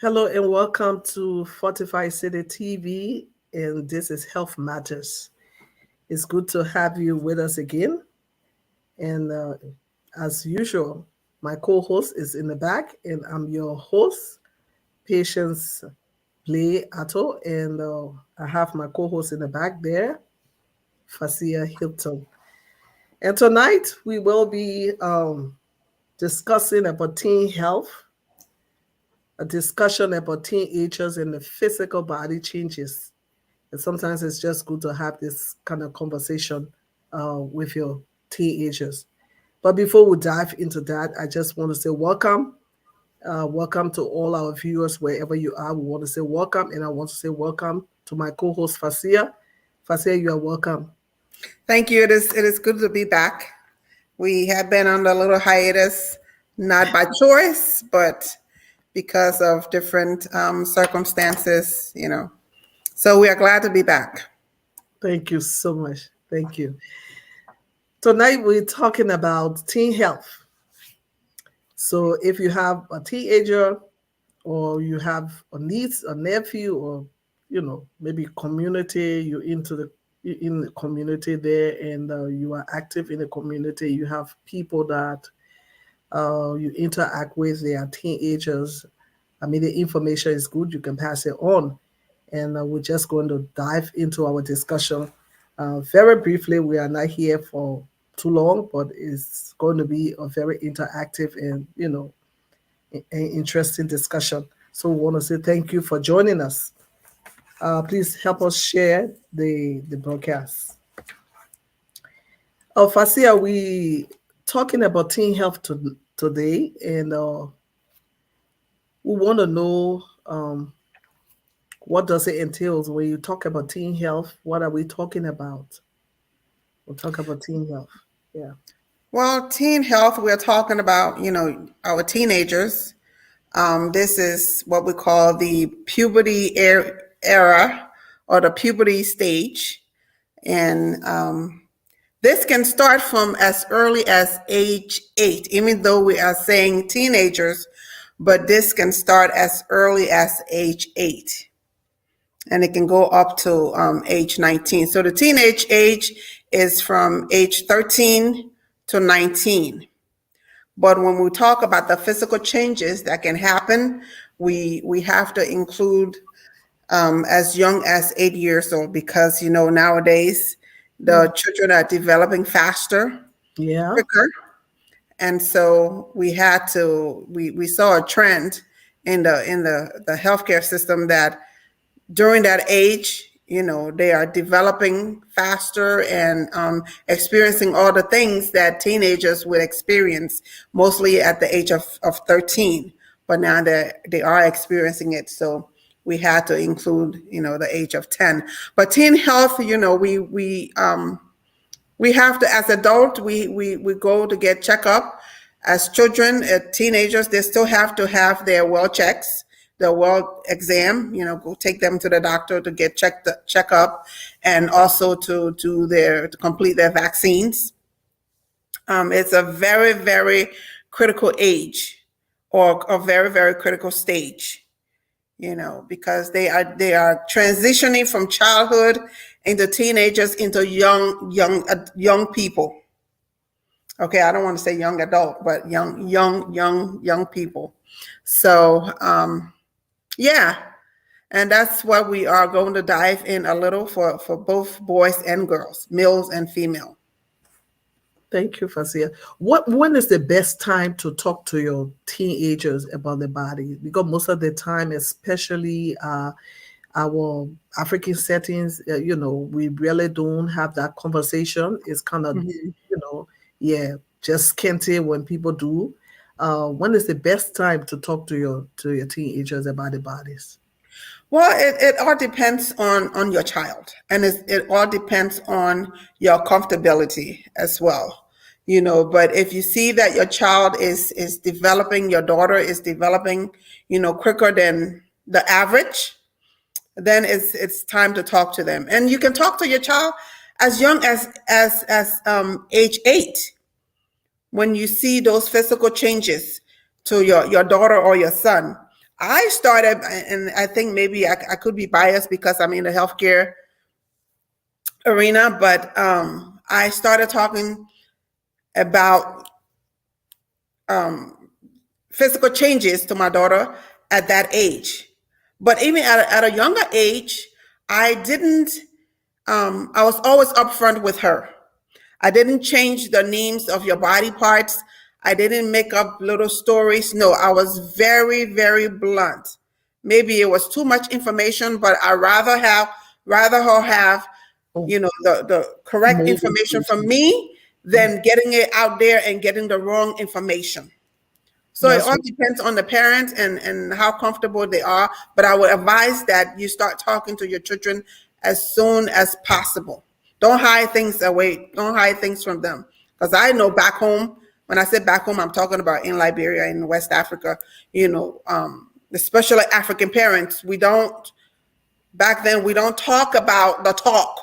Hello and welcome to Fortify City TV, and this is Health Matters. It's good to have you with us again. And as usual, my co host is in the back, and I'm your host, Patience Play Atto. And I have my co host in the back there, Fasia Hilton. And tonight we will be discussing about teen health, a discussion about teenagers and the physical body changes. And sometimes it's just good to have this kind of conversation with your teenagers. But before we dive into that, I just want to say welcome. Welcome to all our viewers wherever you are. We want to say welcome, and I want to say welcome to my co-host Fasia. Fasia, you are welcome. Thank you. It is good to be back. We have been on a little hiatus, not by choice, but because of different circumstances. So we are glad to be back. Thank you so much. Thank you. Tonight we're talking about teen health. So if you have a teenager or you have a niece, a nephew, or maybe community, you're into the in the community there, and you are active in the community. You have people that you interact with. They are teenagers. I mean, the information is good. You can pass it on, and we're just going to dive into our discussion very briefly. We are not here for too long, but it's going to be a very interactive and interesting discussion. So we want to say thank you for joining us. Please help us share the broadcast. Fasia, we talking about teen health today, and we want to know what does it entails when you talk about teen health. What are we talking about? We'll talk about teen health. Yeah. Well, teen health, we're talking about, our teenagers. This is what we call the puberty era or the puberty stage. And this can start from as early as age 8, even though we are saying teenagers, but this can start as early as age 8. And it can go up to age 19. So the teenage age is from age 13 to 19. But when we talk about the physical changes that can happen, we have to include as young as 8 years old, because nowadays the children are developing faster, Yeah. quicker, and so we saw a trend in the healthcare system that during that age, they are developing faster and experiencing all the things that teenagers would experience, mostly at the age of 13. But now they are experiencing it. So we had to include, the age of 10. But teen health, we have to, as adult, we go to get checkup. As children, teenagers, they still have to have their well checks, the well exam, go take them to the doctor to get check up, and also to complete their vaccines. It's a very, very critical age, or a very, very critical stage, because they are transitioning from childhood into teenagers into young people. Okay, I don't want to say young adult, but young people. So yeah, and that's what we are going to dive in a little for both boys and girls, males and female. Thank you, Fasia. When is the best time to talk to your teenagers about the body? Because most of the time, especially our African settings, we really don't have that conversation. It's kind of, yeah, just scanty when people do. When is the best time to talk to your teenagers about the bodies? Well, it all depends on your child, and it all depends on your comfortability as well. But if you see that your child is developing, your daughter is developing, quicker than the average, then it's time to talk to them. And you can talk to your child as young as age 8. When you see those physical changes to your daughter or your son, I started, and I think maybe I could be biased because I'm in the healthcare arena, but I started talking about physical changes to my daughter at that age. But even at a younger age, I didn't, I was always upfront with her. I didn't change the names of your body parts. I didn't make up little stories. No, I was very, very blunt. Maybe it was too much information, but I rather her have, Oh, the correct more information from information. me than getting it out there and getting the wrong information. So it That's all depends on the parents and how comfortable they are. But I would advise that you start talking to your children as soon as possible. Don't hide things away. Don't hide things from them. Because I know back home, when I say back home, I'm talking about in Liberia, in West Africa, especially African parents, back then, we don't talk about the talk,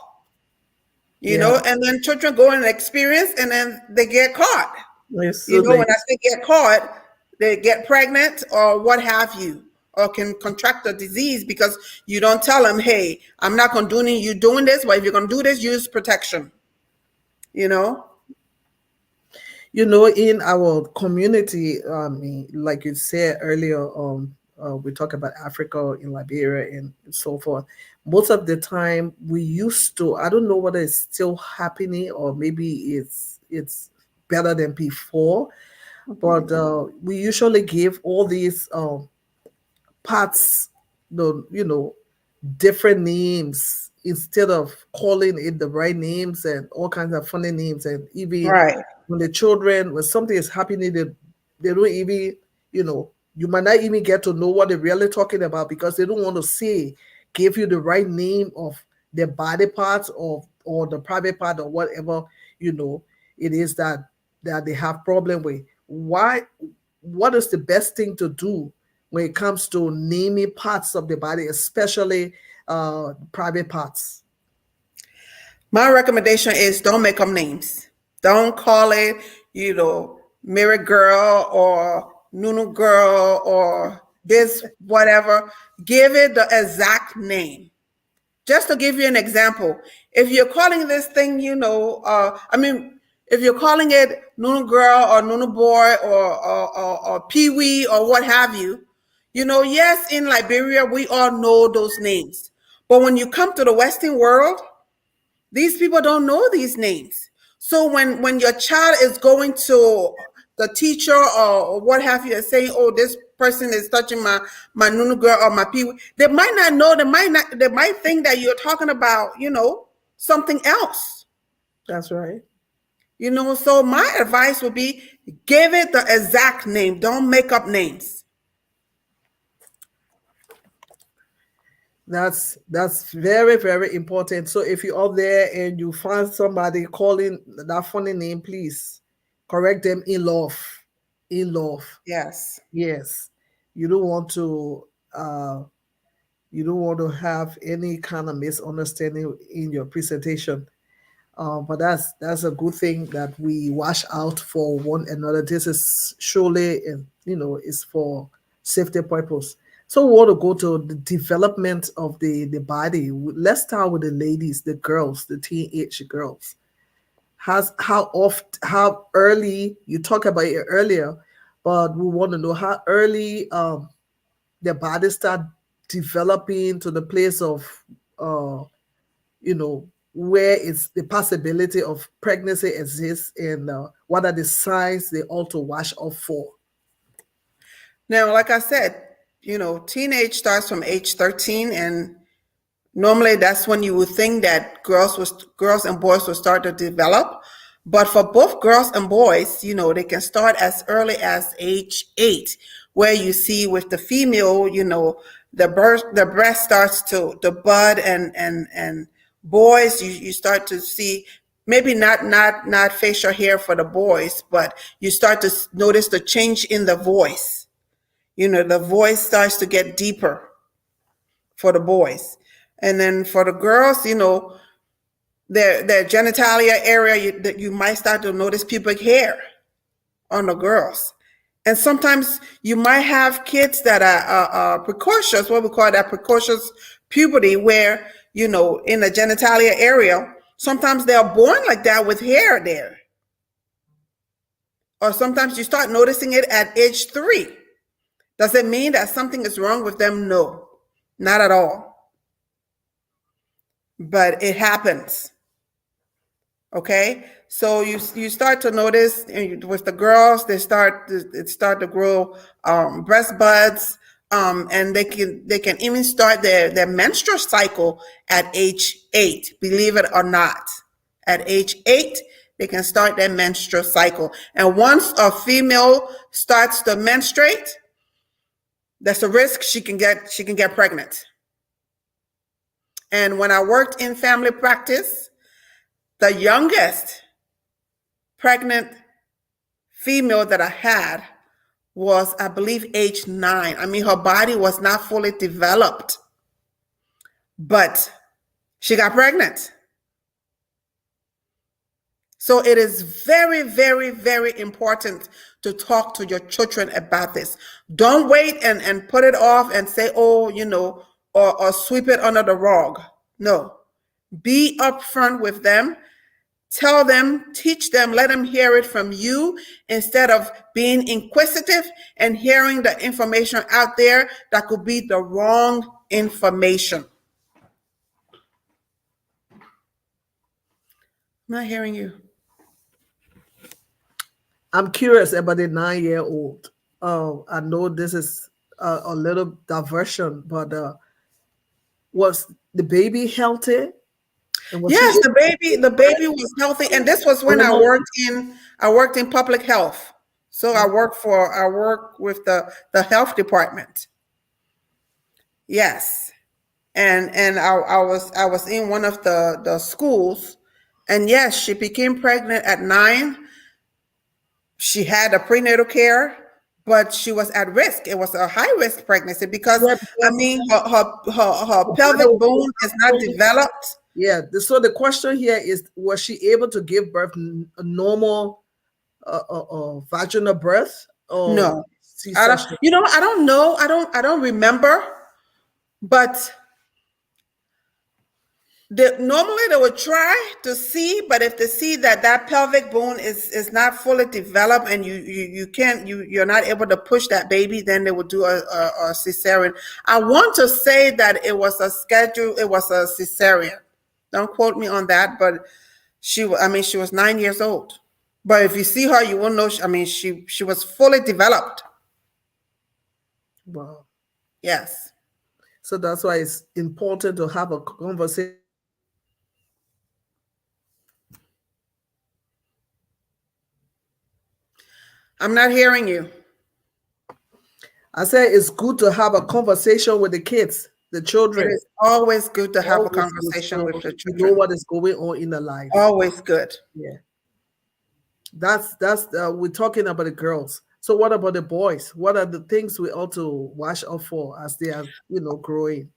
yeah. and then children go and experience and then they get caught. It's too When late. I say get caught, they get pregnant or what have you, or can contract a disease because you don't tell them, hey, I'm not condoning you doing this, but if you're going to do this, use protection, you know? In our community, like you said earlier, we talk about Africa in Liberia and so forth. Most of the time, we used to. I don't know whether it's still happening or maybe it's better than before, but we usually give all these parts, different names instead of calling it the right names and all kinds of funny names. And even Right. when something is happening, they don't even, you might not even get to know what they're really talking about because they don't want to say, give you the right name of their body parts or the private part or whatever, it is that they have problem with. What is the best thing to do when it comes to naming parts of the body, especially private parts? My recommendation is don't make up names. Don't call it, Mirror Girl or Nunu Girl or this, whatever. Give it the exact name. Just to give you an example, if you're calling this thing, if you're calling it Nunu Girl or Nunu Boy or Pee Wee or what have you, yes, in Liberia, we all know those names. But when you come to the Western world, these people don't know these names. So when your child is going to the teacher or what have you and saying, oh, this person is touching my Nunu Girl or my Pee, they might not know, they might think that you're talking about, something else. That's right. So my advice would be give it the exact name. Don't make up names. That's very, very important. So if you're out there and you find somebody calling that funny name, please correct them in love. In love. Yes. Yes. You don't want to have any kind of misunderstanding in your presentation. But that's a good thing that we watch out for one another. This is surely, is for safety purpose. So we want to go to the development of the body. Let's start with the ladies, the girls, the teenage girls. How early, you talked about it earlier, but we want to know how early their body start developing to the place of where is the possibility of pregnancy exists, and what are the signs they ought to watch out for. Now, like I said, teenage starts from age 13, and normally that's when you would think that girls and boys will start to develop. But for both girls and boys, they can start as early as age 8, where you see with the female, the breast starts to bud, and boys, you start to see maybe not facial hair for the boys, but you start to notice the change in the voice. The voice starts to get deeper for the boys. And then for the girls, their genitalia area, you might start to notice pubic hair on the girls. And sometimes you might have kids that are precocious, what we call that precocious puberty, where, in the genitalia area, sometimes they are born like that with hair there. Or sometimes you start noticing it at age 3. Does it mean that something is wrong with them? No, not at all. But it happens. Okay, so you start to notice with the girls, they start to grow breast buds, and they can even start their menstrual cycle at age 8. Believe it or not, at age 8 they can start their menstrual cycle. And once a female starts to menstruate, that's a risk she can get pregnant. And when I worked in family practice, the youngest pregnant female that I had was, I believe, age 9. I mean, her body was not fully developed, but she got pregnant. So it is very, very, very important to talk to your children about this. Don't wait and put it off and say, oh, or sweep it under the rug. No, be upfront with them. Tell them, teach them, let them hear it from you instead of being inquisitive and hearing the information out there that could be the wrong information. I'm not hearing you. I'm curious about the 9-year-old. I know this is a little diversion, but was the baby healthy? Yes, the baby was healthy, and this was when I worked in public health. So I work with the health department. Yes, and I was in one of the schools, and yes, she became pregnant at 9. She had a prenatal care, but she was at risk. It was a high risk pregnancy because I mean her pelvic bone is not developed. Yeah. So the question here is, was she able to give birth a normal vaginal birth? Or no, I don't know. I don't remember. But normally they would try to see, but if they see that pelvic bone is not fully developed and you're not able to push that baby, then they would do a cesarean. I want to say that it was a cesarean. Don't quote me on that, but she was 9 years old. But if you see her, you will know. She was fully developed. Wow. Yes. So that's why it's important to have a conversation. I'm not hearing you. I said it's good to have a conversation with the kids. The children. It is always good to have a conversation with the children. You know what is going on in their life. Always good. Yeah. That's we're talking about the girls. So what about the boys? What are the things we ought to watch out for as they are, growing?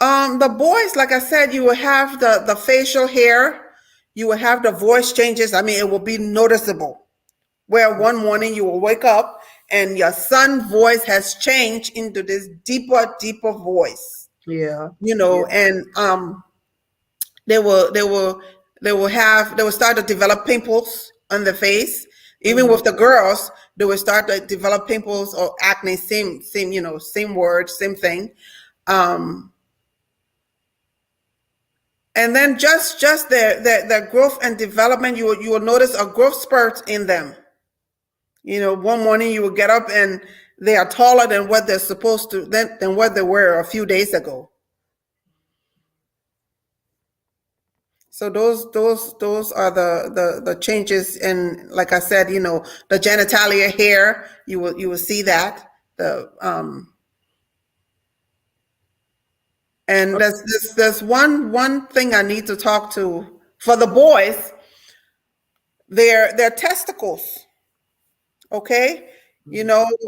The boys, like I said, you will have the facial hair. You will have the voice changes. It will be noticeable. Where one morning you will wake up and your son's voice has changed into this deeper voice. Yeah. And they will start to develop pimples on the face. Even with the girls, they will start to develop pimples or acne, same word, same thing. And then just their growth and development, you will notice a growth spurt in them. One morning you will get up and they are taller than what they're supposed to, than what they were a few days ago. So those are the changes. And like I said, the genitalia hair, you will see that. And there's one thing I need to talk to for the boys. Their testicles. Okay,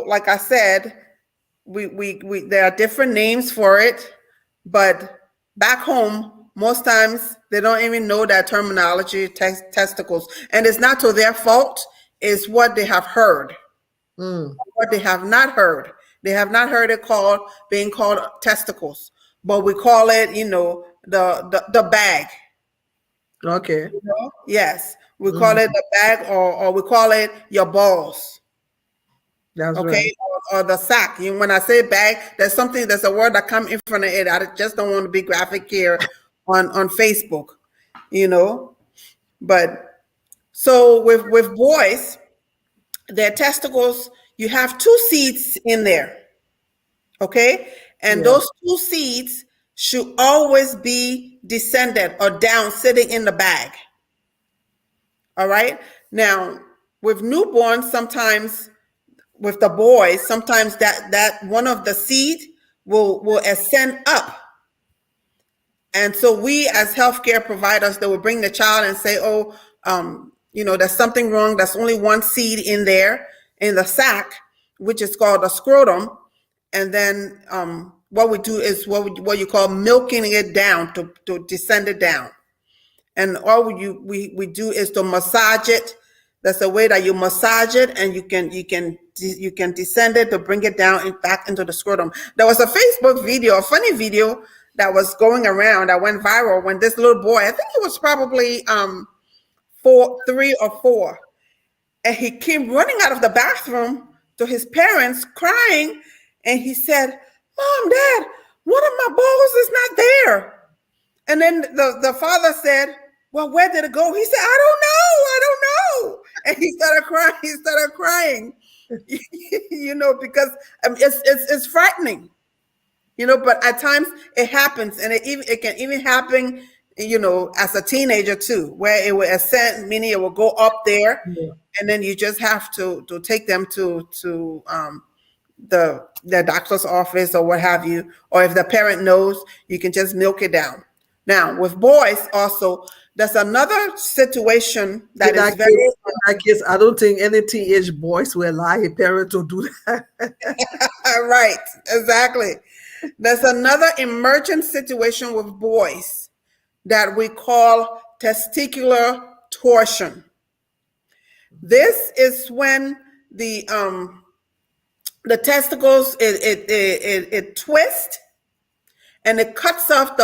like I said, we there are different names for it, but back home, most times they don't even know that terminology, testicles, and it's not to their fault. It's what they have heard. Mm. What they have not heard. They have not heard it being called testicles, but we call it, the bag. Okay. Yes, we call Mm. it the bag, or we call it your balls. That's right. Okay, or the sack. When I say bag, there's a word that come in front of it. I just don't want to be graphic here on Facebook, you know. But so with boys, their testicles, you have two seeds in there. Okay, and Yeah. those two seeds should always be descended or down, sitting in the bag. All right. Now, with newborns, sometimes with the boys, sometimes that one of the seed will ascend up. And so we as healthcare providers, they will bring the child and say, oh, there's something wrong. There's only one seed in there in the sac, which is called a scrotum. And then what we do is what you call milking it down to descend it down. And all we do is to massage it. That's the way that you massage it, and you can descend it to bring it down and back into the scrotum. There was a Facebook video, a funny video that was going around that went viral when this little boy, I think he was probably 3 or 4, and he came running out of the bathroom to his parents crying, and he said, "Mom, Dad, one of my balls is not there." And then the father said, "Well, where did it go?" He said, I don't know. And he started crying, because it's frightening, but at times it happens, and it can even happen, as a teenager too, where it will ascend, meaning it will go up there. Yeah. And then you just have to take them to the doctor's office or what have you, or if the parent knows, you can just milk it down. Now, with boys also, there's another situation that is very in that case, I don't think any teenage boys will allow a parent to do that. right, exactly. There's another emergent situation with boys that we call testicular torsion. This is when the testicles it twists, and it cuts off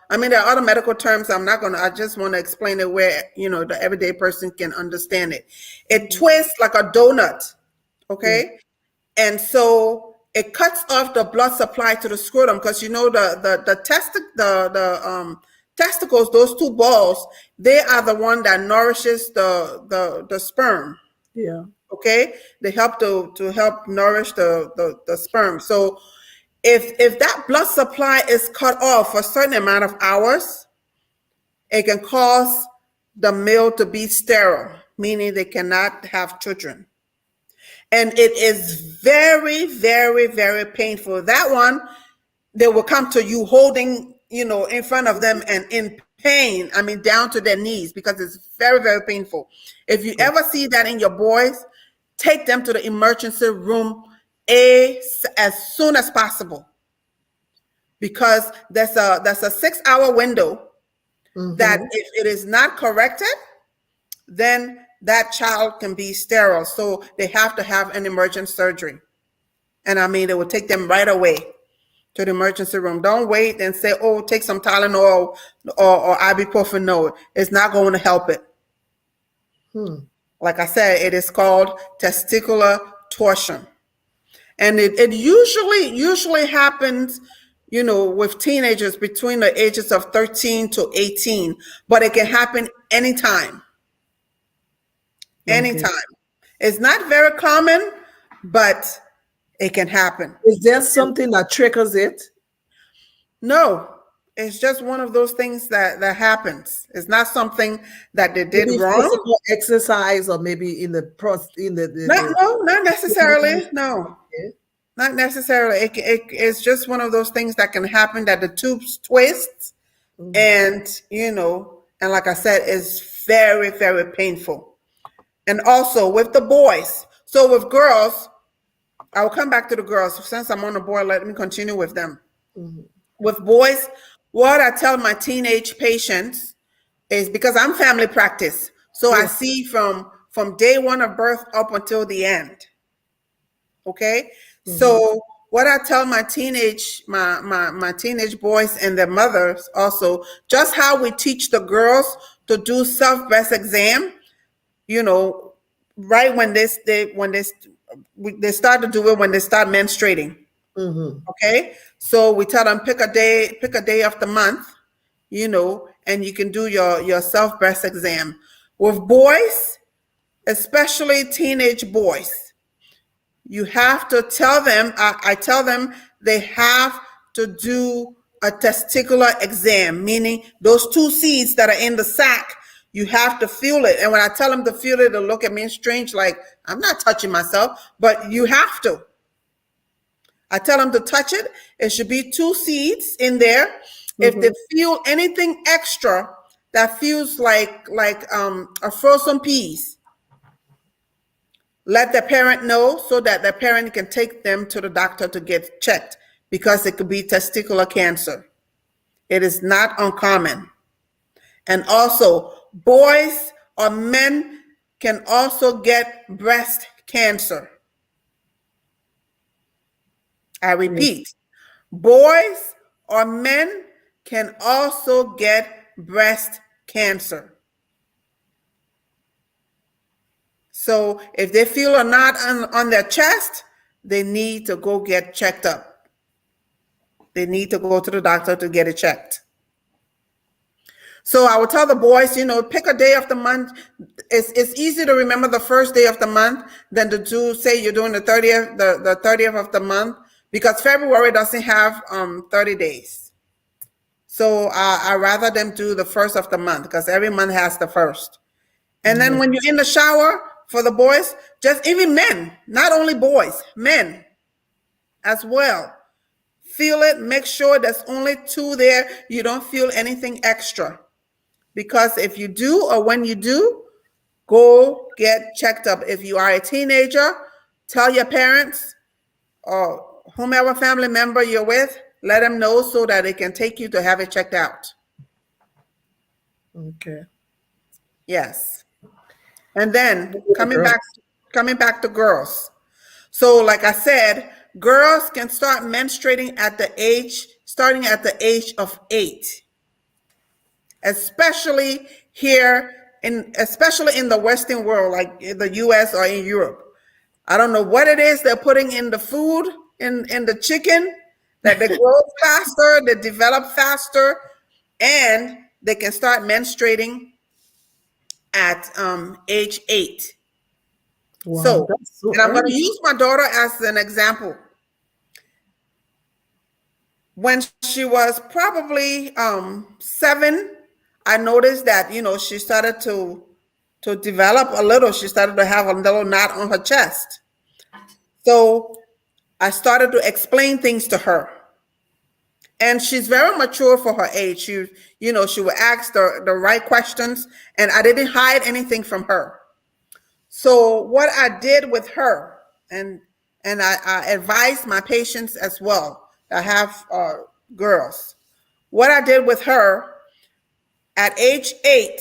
there are other medical terms. I just want to explain it where, the everyday person can understand it. It twists like a donut. Okay. Yeah. And so it cuts off the blood supply to the scrotum, because the testicles, those two balls, they are the one that nourishes the sperm. Yeah. Okay. They help to help nourish the sperm. So if that blood supply is cut off for a certain amount of hours, it can cause the male to be sterile, meaning they cannot have children. And it is very, very, very painful. That one, they will come to you holding, in front of them and in pain, down to their knees, because it's very, very painful. If you ever see that in your boys, take them to the emergency room as soon as possible, because there's a 6-hour window that if it is not corrected, then that child can be sterile. So they have to have an emergent surgery. And they will take them right away to the emergency room. Don't wait and say, oh, take some Tylenol or ibuprofen. No, it's not going to help it. Like I said, it is called testicular torsion. And it usually happens, with teenagers between the ages of 13 to 18, but it can happen anytime. Anytime. It's not very common, but it can happen. Is there something that triggers it? No, it's just one of those things that happens. It's not something that they did wrong. Physical exercise, or maybe not necessarily. No, not necessarily. It's just one of those things that can happen, that the tubes twist, and and like I said, it's very, very painful. And also with the boys. So with girls, I will come back to the girls. Since I'm on the board, let me continue with them. With boys, what I tell my teenage patients is, because I'm family practice, so I see from day one of birth up until the end. Okay. So what I tell my teenage boys and their mothers also, just how we teach the girls to do self-breast exam, you know, right when they start to do it when they start menstruating. Okay. So we tell them pick a day of the month, you know, and you can do your self-breast exam. With boys, especially teenage boys, you have to tell them, I tell them they have to do a testicular exam, meaning those two seeds that are in the sac, you have to feel it. And when I tell them to feel it, they'll look at me strange, like, I'm not touching myself, but you have to. I tell them to touch it. It should be two seeds in there. If they feel anything extra that feels like a frozen peas, let the parent know so that the parent can take them to the doctor to get checked, because it could be testicular cancer. It is not uncommon. And also, boys or men can also get breast cancer. I repeat, boys or men can also get breast cancer. So if they feel a knot on their chest, they need to go get checked up. They need to go to the doctor to get it checked. So I would tell the boys, you know, pick a day of the month. It's easy to remember the first day of the month than to do, say you're doing the 30th of the month, because February doesn't have 30 days. So I rather them do the first of the month, because every month has the first. And then when you're in the shower, for the boys, just even men, not only boys, men as well. Feel it, make sure there's only two there. You don't feel anything extra. Because if you do, or when you do, go get checked up. If you are a teenager, tell your parents or whomever family member you're with, let them know so that they can take you to have it checked out. Okay. Yes. And then coming back to girls. So like I said, girls can start menstruating starting at the age of 8, especially especially in the Western world, like in the US or in Europe. I don't know what it is they're putting in the food, in the chicken, that they grow faster, they develop faster, and they can start menstruating at age 8. Wow, So, that's so and I'm going to early. use my daughter as an example. When she was probably 7, I noticed that, you know, she started to develop a little. She started to have a little knot on her chest. So I started to explain things to her. And she's very mature for her age. She would ask the right questions, and I didn't hide anything from her. So what I did with her, and I advise my patients as well. I have girls. What I did with her at age 8,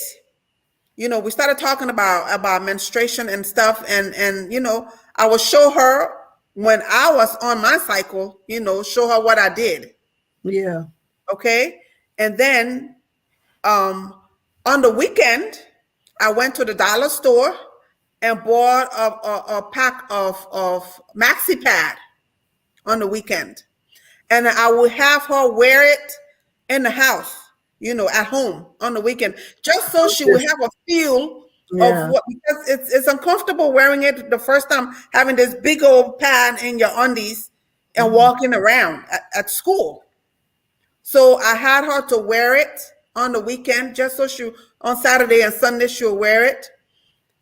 you know, we started talking about menstruation and stuff, and you know, I would show her when I was on my cycle, you know, show her what I did. Yeah. Okay. And then on the weekend, I went to the dollar store and bought a pack of maxi pad on the weekend. And I would have her wear it in the house, you know, at home on the weekend, just so she would have a feel Yeah. of what, because it's uncomfortable wearing it the first time, having this big old pad in your undies and walking around at school. So I had her to wear it on the weekend, just so on Saturday and Sunday, she'll wear it.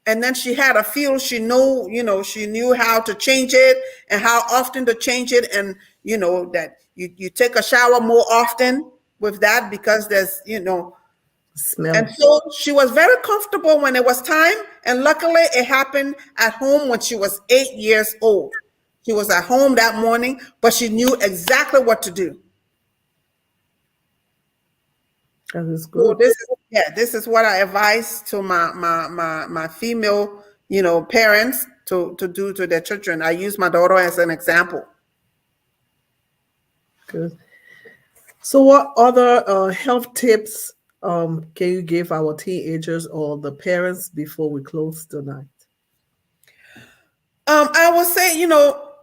And then she had a feel, she knew how to change it and how often to change it. And, you know, that you take a shower more often with that, because there's, you know, Smell. and so she was very comfortable when it was time. And luckily it happened at home when she was 8 years old. She was at home that morning, but she knew exactly what to do. That is So good. this is what I advise to my female, you know, parents to do to their children. I use my daughter as an example. Good. So, what other health tips can you give our teenagers or the parents before we close tonight? I would say,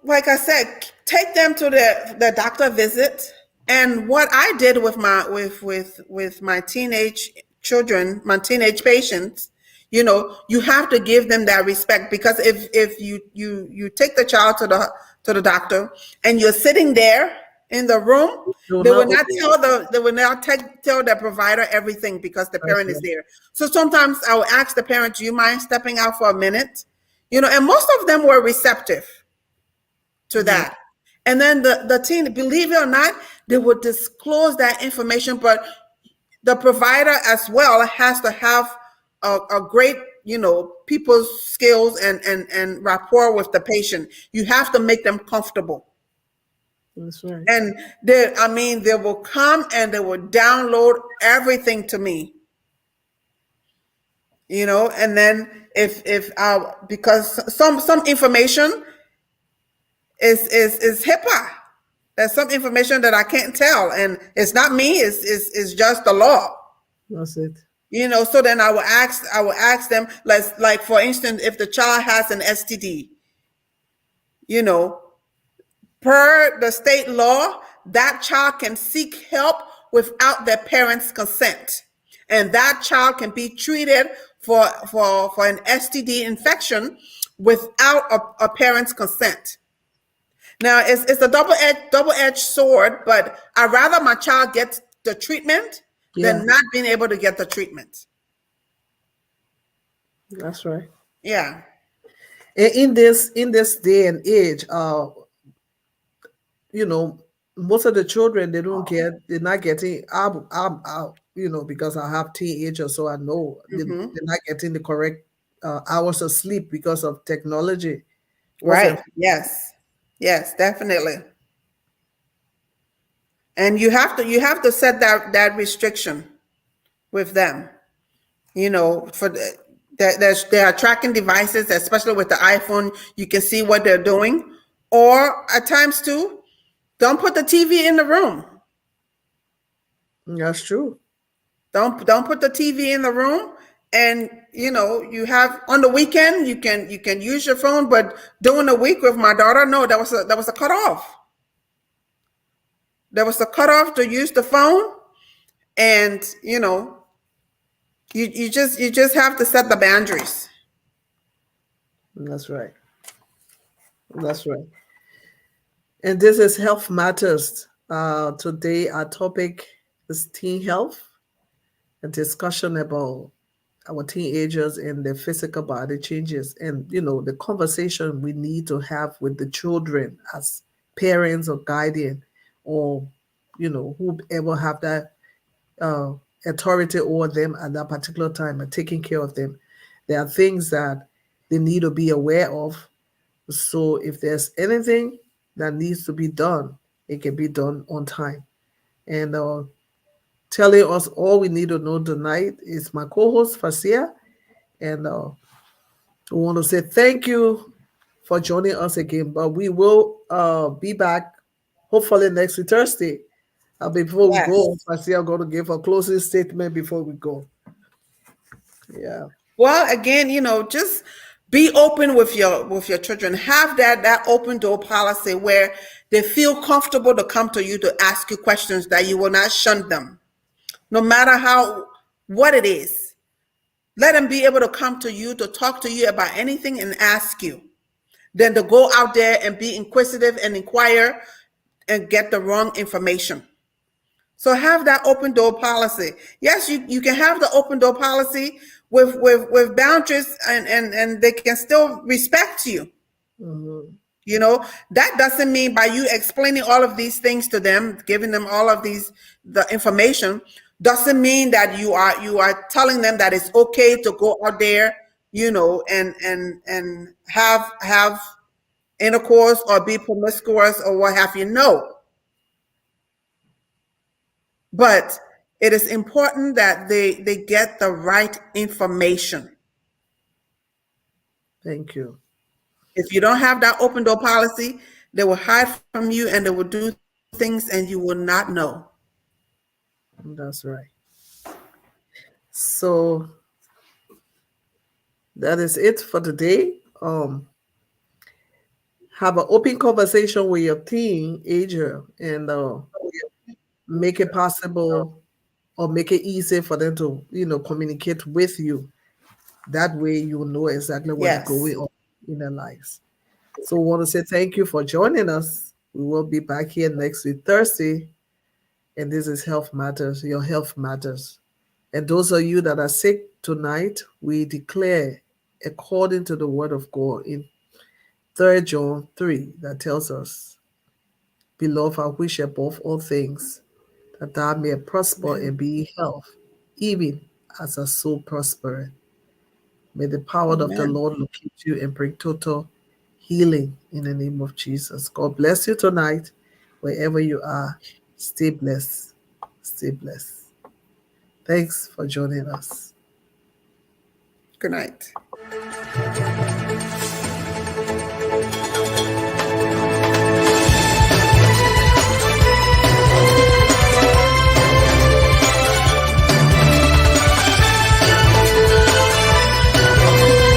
like I said, take them to the doctor visit. And what I did with my teenage children, my teenage patients, you have to give them that respect, because if you take the child to the doctor and you're sitting there in the room, they will not tell the provider everything, because the parent is there. So sometimes I will ask the parent, do you mind stepping out for a minute? And most of them were receptive to that. And then the teen, believe it or not, they would disclose that information, but the provider as well has to have a great, people's skills and rapport with the patient. You have to make them comfortable. That's right. And they will come and they will download everything to me. And then if because some information is HIPAA. There's some information that I can't tell, and it's not me. It's just the law. That's it. So then I will ask them, like for instance, if the child has an STD, per the state law, that child can seek help without their parents' consent, and that child can be treated for an STD infection without a parent's consent. Now, it's a double-edged sword, but I'd rather my child get the treatment than not being able to get the treatment. That's right. Yeah. And in this day and age, most of the children, they're not getting because I have teenagers, so I know they're not getting the correct hours of sleep because of technology. Right. Yes, definitely. And you have to set that restriction with them. There are tracking devices, especially with the iPhone. You can see what they're doing, or at times too, don't put the TV in the room. That's true. Don't put the TV in the room. And you have on the weekend you can use your phone, but during the week with my daughter, no, that was a cutoff. There was a cutoff to use the phone, and you just have to set the boundaries. That's right. That's right. And this is Health Matters. Today our topic is teen health, a discussion about our teenagers and their physical body changes, and the conversation we need to have with the children as parents or guardian, or whoever have that authority over them at that particular time and taking care of them. There are things that they need to be aware of. So if there's anything that needs to be done, it can be done on time. And telling us all we need to know tonight is my co-host Fasia, and we want to say thank you for joining us again. But we will be back hopefully next week Thursday. Before we go, Fasia, I'm going to give a closing statement before we go. Yeah. Well, again, just be open with your children. Have that open door policy where they feel comfortable to come to you to ask you questions, that you will not shun them. No matter what it is, let them be able to come to you to talk to you about anything and ask you, than to go out there and be inquisitive and inquire and get the wrong information. So have that open door policy. Yes, you can have the open door policy with boundaries, and they can still respect you. Mm-hmm. That doesn't mean by you explaining all of these things to them, giving them all of the information, doesn't mean that you are telling them that it's okay to go out there, and have intercourse or be promiscuous or what have you. No. But it is important that they get the right information. Thank you. If you don't have that open door policy, they will hide from you and they will do things and you will not know. That's right. So that is it for today. Have an open conversation with your teenager and make it possible or make it easy for them to, communicate with you. That way you will know exactly what is Yes. going on in their lives. So we want to say thank you for joining us. We will be back here next week, Thursday. And this is Health Matters, your health matters. And those of you that are sick tonight, we declare according to the word of God in 3 John 3 that tells us, Beloved, I wish above all things that thou may prosper and be in health, even as thy soul prospereth. May the power of the Amen. Lord locate you and bring total healing in the name of Jesus. God bless you tonight, wherever you are. Stay blessed. Stay blessed. Thanks for joining us. Good night.